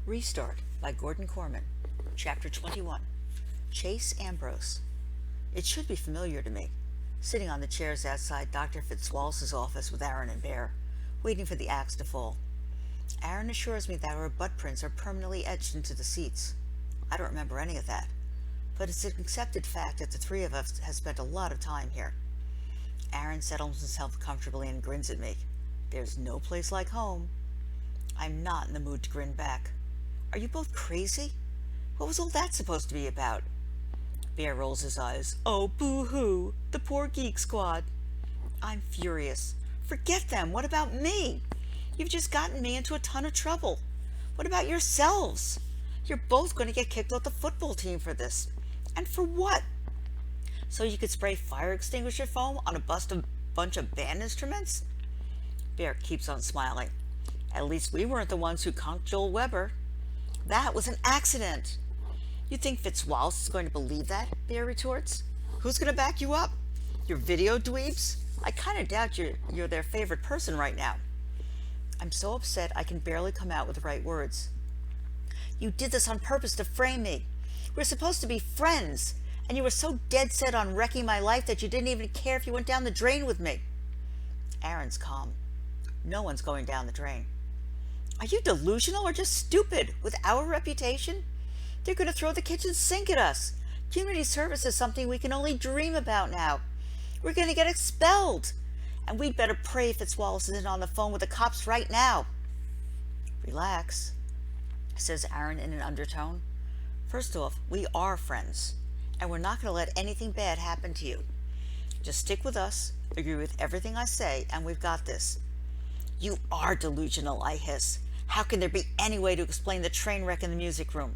Restart by Gordon Korman. Chapter 21. Chase Ambrose. It should be familiar to me, sitting on the chairs outside Dr. Fitzwallace's office with Aaron and Bear, waiting for the axe to fall. Aaron assures me that our butt prints are permanently etched into the seats. I don't remember any of that, but it's an accepted fact that the three of us have spent a lot of time here. Aaron settles himself comfortably and grins at me. There's no place like home. I'm not in the mood to grin back. Are you both crazy? What was all that supposed to be about? Bear rolls his eyes. Oh, boo-hoo, the poor geek squad. I'm furious. Forget them. What about me? You've just gotten me into a ton of trouble. What about yourselves? You're both going to get kicked off the football team for this. And for what? So you could spray fire extinguisher foam on a bunch of band instruments? Bear keeps on smiling. At least we weren't the ones who conked Joel Weber. That was an accident. You think Fitzwallace is going to believe that? Bear retorts. Who's going to back you up? Your video dweebs? I kind of doubt you're their favorite person right now. I'm so upset I can barely come out with the right words. You did this on purpose to frame me. We're supposed to be friends, and you were so dead set on wrecking my life that you didn't even care if you went down the drain with me. Aaron's calm. No one's going down the drain. Are you delusional or just stupid? With our reputation? They're going to throw the kitchen sink at us. Community service is something we can only dream about now. We're going to get expelled. And we'd better pray Fitzwallace isn't on the phone with the cops right now. Relax, says Aaron in an undertone. First off, we are friends, and we're not going to let anything bad happen to you. Just stick with us, agree with everything I say, and we've got this. You are delusional, I hiss. How can there be any way to explain the train wreck in the music room?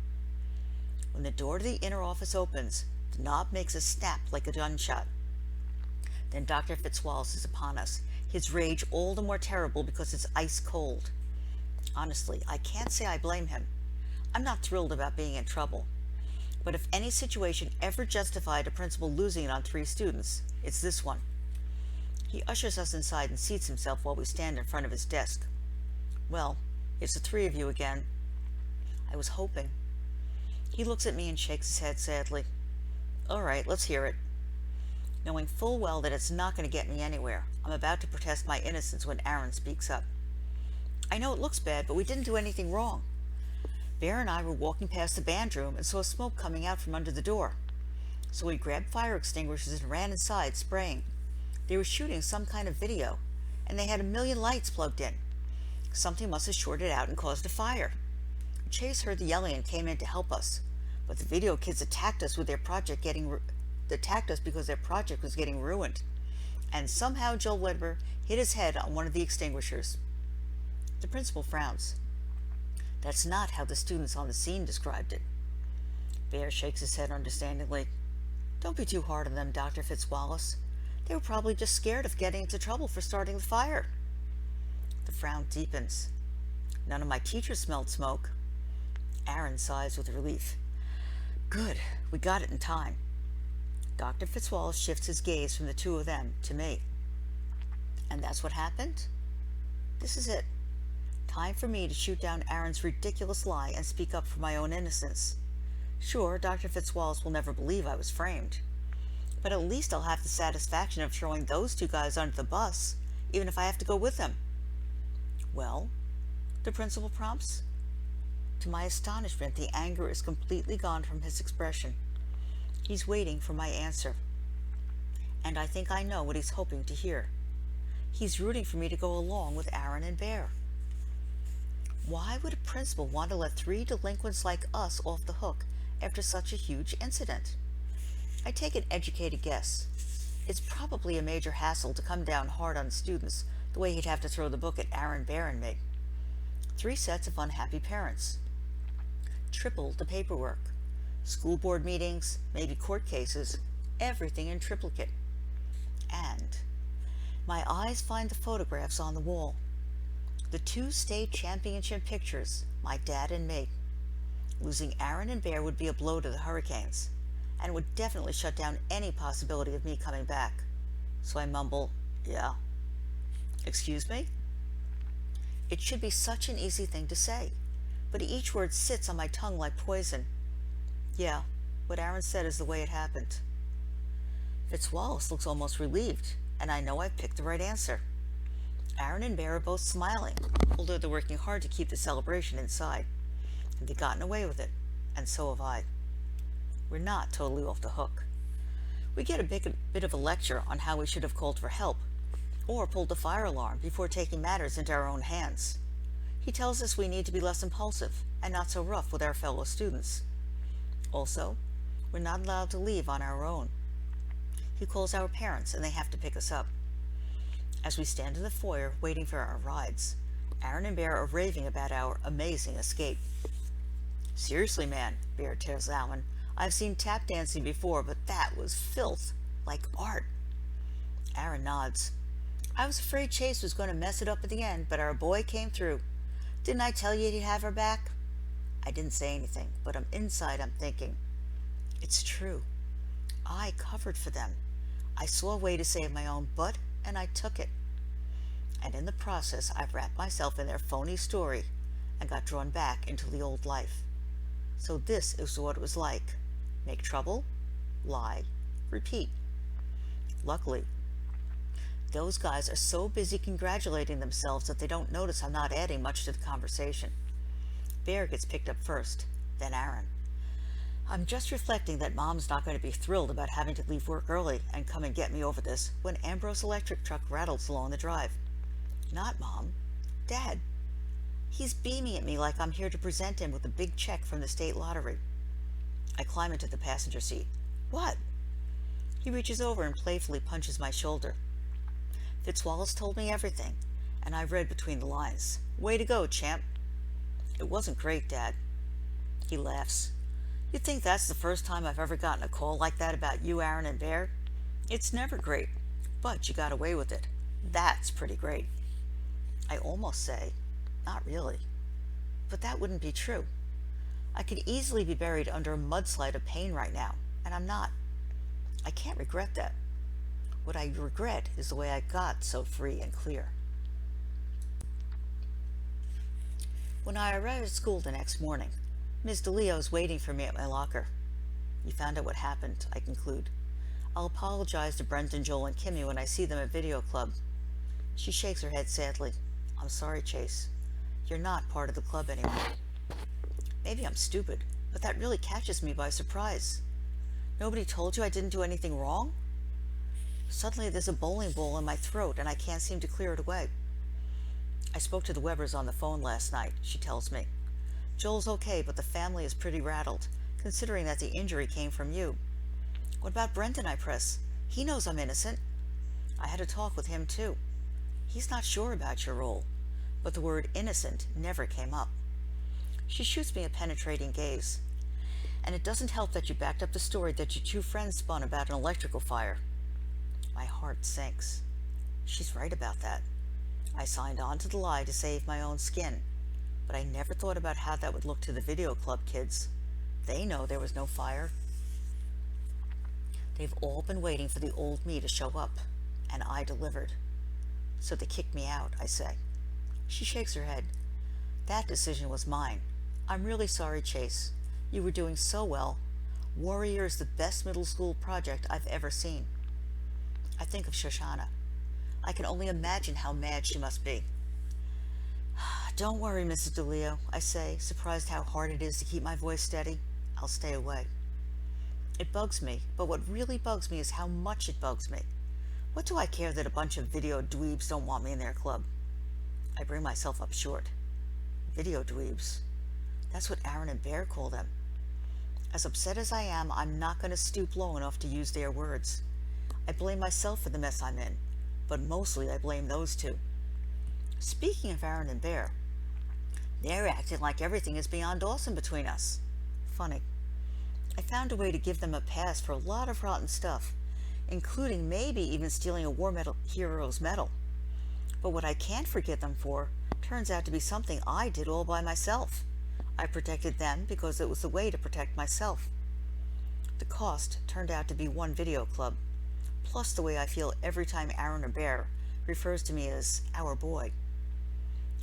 When the door to the inner office opens, the knob makes a snap like a gunshot. Then Dr. Fitzwallace is upon us, his rage all the more terrible because it's ice cold. Honestly, I can't say I blame him. I'm not thrilled about being in trouble. But if any situation ever justified a principal losing it on 3 students, it's this one. He ushers us inside and seats himself while we stand in front of his desk. Well, it's the 3 of you again. I was hoping. He looks at me and shakes his head sadly. All right, let's hear it. Knowing full well that it's not going to get me anywhere, I'm about to protest my innocence when Aaron speaks up. I know it looks bad, but we didn't do anything wrong. Bear and I were walking past the band room and saw smoke coming out from under the door. So we grabbed fire extinguishers and ran inside, spraying. They were shooting some kind of video, and they had a million lights plugged in. Something must have shorted out and caused a fire. Chase heard the yelling and came in to help us, but the video kids attacked us because their project was getting ruined. And somehow Joel Weber hit his head on one of the extinguishers. The principal frowns. That's not how the students on the scene described it. Bear shakes his head understandingly. Don't be too hard on them, Dr. Fitzwallace. They were probably just scared of getting into trouble for starting the fire. The frown deepens. None of my teachers smelled smoke. Aaron sighs with relief. Good, we got it in time. Dr. Fitzwallace shifts his gaze from the 2 of them to me. And that's what happened? This is it. Time for me to shoot down Aaron's ridiculous lie and speak up for my own innocence. Sure, Dr. Fitzwallace will never believe I was framed. But at least I'll have the satisfaction of throwing those 2 guys under the bus, even if I have to go with them. Well, the principal prompts. To my astonishment, the anger is completely gone from his expression. He's waiting for my answer. And I think I know what he's hoping to hear. He's rooting for me to go along with Aaron and Bear. Why would a principal want to let 3 delinquents like us off the hook after such a huge incident? I take an educated guess. It's probably a major hassle to come down hard on students the way he'd have to throw the book at Aaron, Bear, and me. 3 sets of unhappy parents. Triple the paperwork. School board meetings, maybe court cases, everything in triplicate. And my eyes find the photographs on the wall. The 2 state championship pictures, my dad and me. Losing Aaron and Bear would be a blow to the Hurricanes, and would definitely shut down any possibility of me coming back. So I mumble, yeah. Excuse me? It should be such an easy thing to say. but each word sits on my tongue like poison. Yeah, what Aaron said is the way it happened. Fitzwallace looks almost relieved, and I know I've picked the right answer. Aaron and Bear are both smiling, although they're working hard to keep the celebration inside. And they've gotten away with it, and so have I. We're not totally off the hook. We get a bit of a lecture on how we should have called for help, or pulled the fire alarm before taking matters into our own hands. He tells us we need to be less impulsive and not so rough with our fellow students. Also, we're not allowed to leave on our own. He calls our parents and they have to pick us up. As we stand in the foyer waiting for our rides, Aaron and Bear are raving about our amazing escape. Seriously, man, Bear tells Alan, I've seen tap dancing before, but that was filth, like art. Aaron nods. I was afraid Chase was going to mess it up at the end, but our boy came through. Didn't I tell you he'd have her back? I didn't say anything, but inside I'm thinking, it's true. I covered for them. I saw a way to save my own butt, and I took it. And in the process, I've wrapped myself in their phony story and got drawn back into the old life. So this is what it was like. Make trouble, lie, repeat. Luckily, those guys are so busy congratulating themselves that they don't notice I'm not adding much to the conversation. Bear gets picked up first, then Aaron. I'm just reflecting that Mom's not going to be thrilled about having to leave work early and come and get me over this when Ambrose's electric truck rattles along the drive. Not Mom. Dad. He's beaming at me like I'm here to present him with a big check from the state lottery. I climb into the passenger seat. What? He reaches over and playfully punches my shoulder. Fitzwallace told me everything, and I read between the lines. Way to go, champ. It wasn't great, Dad. He laughs. You think that's the first time I've ever gotten a call like that about you, Aaron and Bear? It's never great, but you got away with it. That's pretty great. I almost say, not really. But that wouldn't be true. I could easily be buried under a mudslide of pain right now, and I'm not. I can't regret that. What I regret is the way I got so free and clear. When I arrived at school the next morning, Miss DeLeo is waiting for me at my locker. You found out what happened, I conclude. I'll apologize to Brenton, Joel, and Kimmy when I see them at video club. She shakes her head sadly. I'm sorry, Chase. You're not part of the club anymore. Maybe I'm stupid, but that really catches me by surprise. Nobody told you I didn't do anything wrong? Suddenly there's a bowling ball in my throat and I can't seem to clear it away. I spoke to the Webbers on the phone last night, she tells me. Joel's okay, but the family is pretty rattled, considering that the injury came from you. What about Brendan, I press? He knows I'm innocent. I had a talk with him too. He's not sure about your role, but the word innocent never came up. She shoots me a penetrating gaze. And it doesn't help that you backed up the story that your two friends spun about an electrical fire. My heart sinks. She's right about that. I signed on to the lie to save my own skin, but I never thought about how that would look to the video club kids. They know there was no fire. They've all been waiting for the old me to show up, and I delivered. So they kicked me out, I say. She shakes her head. That decision was mine. I'm really sorry, Chase. You were doing so well. Warrior is the best middle school project I've ever seen. I think of Shoshana. I can only imagine how mad she must be. Don't worry, Mrs. DeLeo, I say, surprised how hard it is to keep my voice steady. I'll stay away. It bugs me, but what really bugs me is how much it bugs me. What do I care that a bunch of video dweebs don't want me in their club? I bring myself up short. Video dweebs. That's what Aaron and Bear call them. As upset as I am, I'm not going to stoop low enough to use their words. I blame myself for the mess I'm in, but mostly I blame those two. Speaking of Aaron and Bear, they're acting like everything is beyond awesome between us. Funny. I found a way to give them a pass for a lot of rotten stuff, including maybe even stealing a War Heroes medal. But what I can't forgive them for turns out to be something I did all by myself. I protected them because it was the way to protect myself. The cost turned out to be one video club, plus the way I feel every time Aaron or Bear refers to me as our boy.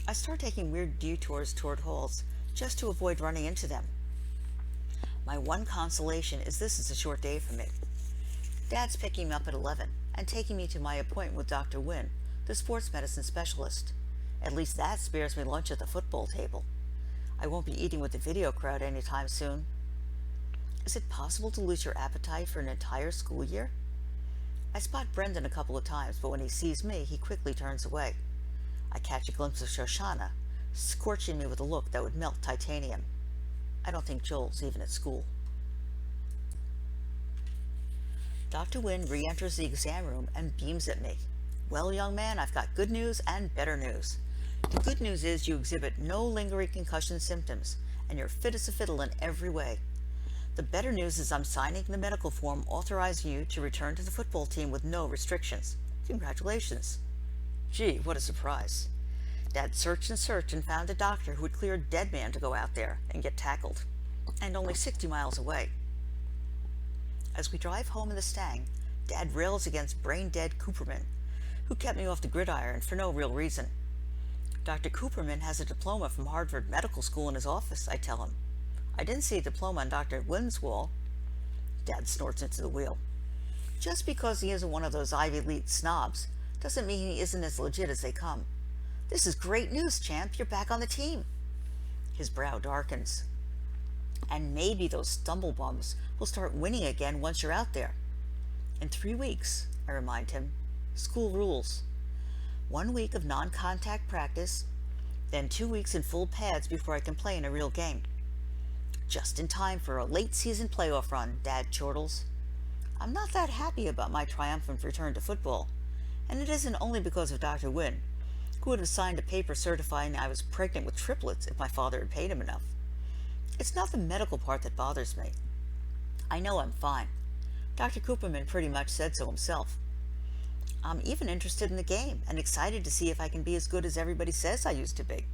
I start taking weird detours toward halls just to avoid running into them. My one consolation is this is a short day for me. Dad's picking me up at 11 and taking me to my appointment with Dr. Wynne, the sports medicine specialist. At least that spares me lunch at the football table. I won't be eating with the video crowd anytime soon. Is it possible to lose your appetite for an entire school year? I spot Brendan a couple of times, but when he sees me, he quickly turns away. I catch a glimpse of Shoshana, scorching me with a look that would melt titanium. I don't think Joel's even at school. Dr. Wynne re-enters the exam room and beams at me. Well, young man, I've got good news and better news. The good news is you exhibit no lingering concussion symptoms, and you're fit as a fiddle in every way. The better news is I'm signing the medical form authorizing you to return to the football team with no restrictions. Congratulations. Gee, what a surprise. Dad searched and found a doctor who would clear a dead man to go out there and get tackled, and only 60 miles away. As we drive home in the Stang, Dad rails against brain-dead Cooperman, who kept me off the gridiron for no real reason. Dr. Cooperman has a diploma from Harvard Medical School in his office, I tell him. I didn't see a diploma on Dr. Wynne's wall. Dad snorts into the wheel. Just because he isn't one of those Ivy League snobs doesn't mean he isn't as legit as they come. This is great news, champ. You're back on the team. His brow darkens. And maybe those stumblebums will start winning again once you're out there. In 3 weeks, I remind him. School rules. 1 week of non-contact practice, then 2 weeks in full pads before I can play in a real game. Just in time for a late-season playoff run, Dad chortles. I'm not that happy about my triumphant return to football, and it isn't only because of Dr. Wynne, who would have signed a paper certifying I was pregnant with triplets if my father had paid him enough. It's not the medical part that bothers me. I know I'm fine. Dr. Cooperman pretty much said so himself. I'm even interested in the game and excited to see if I can be as good as everybody says I used to be.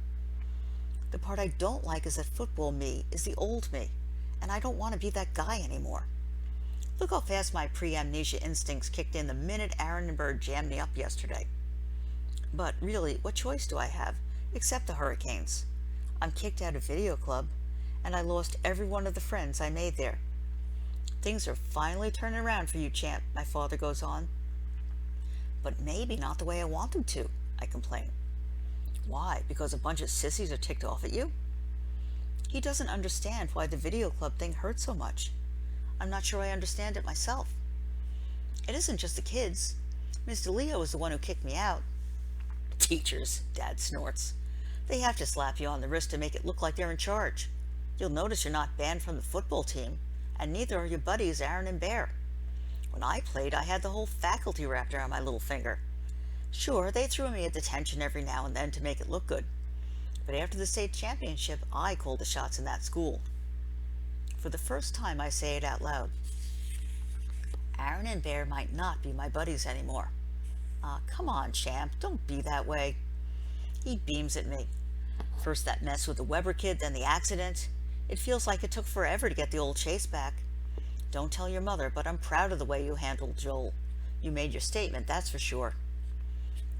The part I don't like is that football me is the old me, and I don't want to be that guy anymore. Look how fast my pre-amnesia instincts kicked in the minute Aaron and Bird jammed me up yesterday. But really, what choice do I have, except the Hurricanes? I'm kicked out of video club, and I lost every one of the friends I made there. Things are finally turning around for you, champ, my father goes on. But maybe not the way I want them to, I complain. Why? Because a bunch of sissies are ticked off at you? He doesn't understand why the video club thing hurts so much. I'm not sure I understand it myself. It isn't just the kids. Mr. Leo is the one who kicked me out. Teachers, Dad snorts. They have to slap you on the wrist to make it look like they're in charge. You'll notice you're not banned from the football team, and neither are your buddies Aaron and Bear. When I played, I had the whole faculty wrapped around my little finger. Sure, they threw me a detention every now and then to make it look good. But after the state championship, I called the shots in that school. For the first time, I say it out loud. Aaron and Bear might not be my buddies anymore. Come on, champ, don't be that way. He beams at me. First that mess with the Weber kid, then the accident. It feels like it took forever to get the old Chase back. Don't tell your mother, but I'm proud of the way you handled Joel. You made your statement, that's for sure.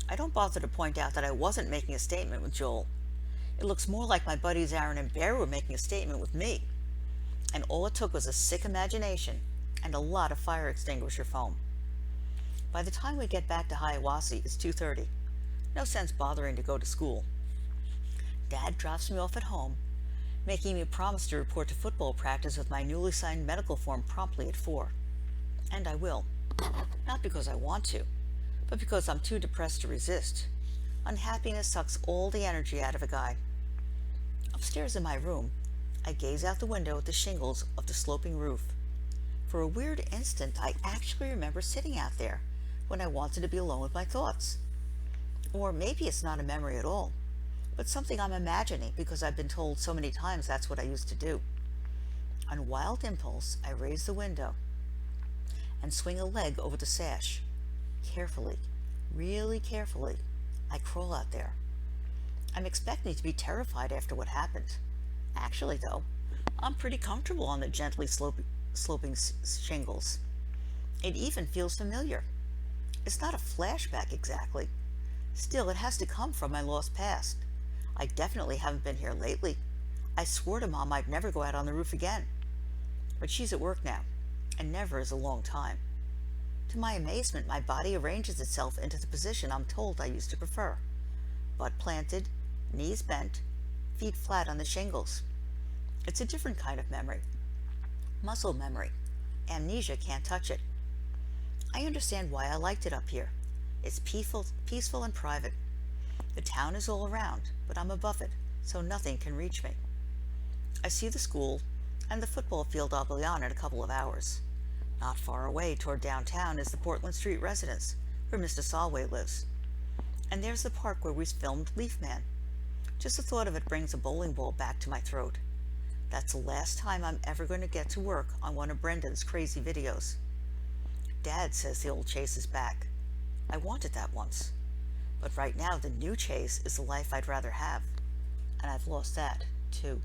I don't bother to point out that I wasn't making a statement with Joel. It looks more like my buddies Aaron and Bear were making a statement with me. And all it took was a sick imagination and a lot of fire extinguisher foam. By the time we get back to Hiawassee, it's 2:30. No sense bothering to go to school. Dad drops me off at home, making me promise to report to football practice with my newly signed medical form promptly at 4. And I will. Not because I want to, but because I'm too depressed to resist. Unhappiness sucks all the energy out of a guy. Upstairs in my room, I gaze out the window at the shingles of the sloping roof. For a weird instant, I actually remember sitting out there when I wanted to be alone with my thoughts. Or maybe it's not a memory at all, but something I'm imagining because I've been told so many times that's what I used to do. On wild impulse, I raise the window and swing a leg over the sash. Carefully, really carefully, I crawl out there. I'm expecting to be terrified after what happened. Actually, though, I'm pretty comfortable on the gently sloping shingles. It even feels familiar. It's not a flashback exactly. Still, it has to come from my lost past. I definitely haven't been here lately. I swore to Mom I'd never go out on the roof again. But she's at work now, and never is a long time. To my amazement, my body arranges itself into the position I'm told I used to prefer. Butt planted, knees bent, feet flat on the shingles. It's a different kind of memory. Muscle memory. Amnesia can't touch it. I understand why I liked it up here. It's peaceful and private. The town is all around, but I'm above it, so nothing can reach me. I see the school, and the football field I'll be on in a couple of hours. Not far away toward downtown is the Portland Street residence, where Mr. Solway lives. And there's the park where we filmed Leaf Man. Just the thought of it brings a bowling ball back to my throat. That's the last time I'm ever going to get to work on one of Brendan's crazy videos. Dad says the old Chase is back. I wanted that once. But right now the new Chase is the life I'd rather have. And I've lost that, too.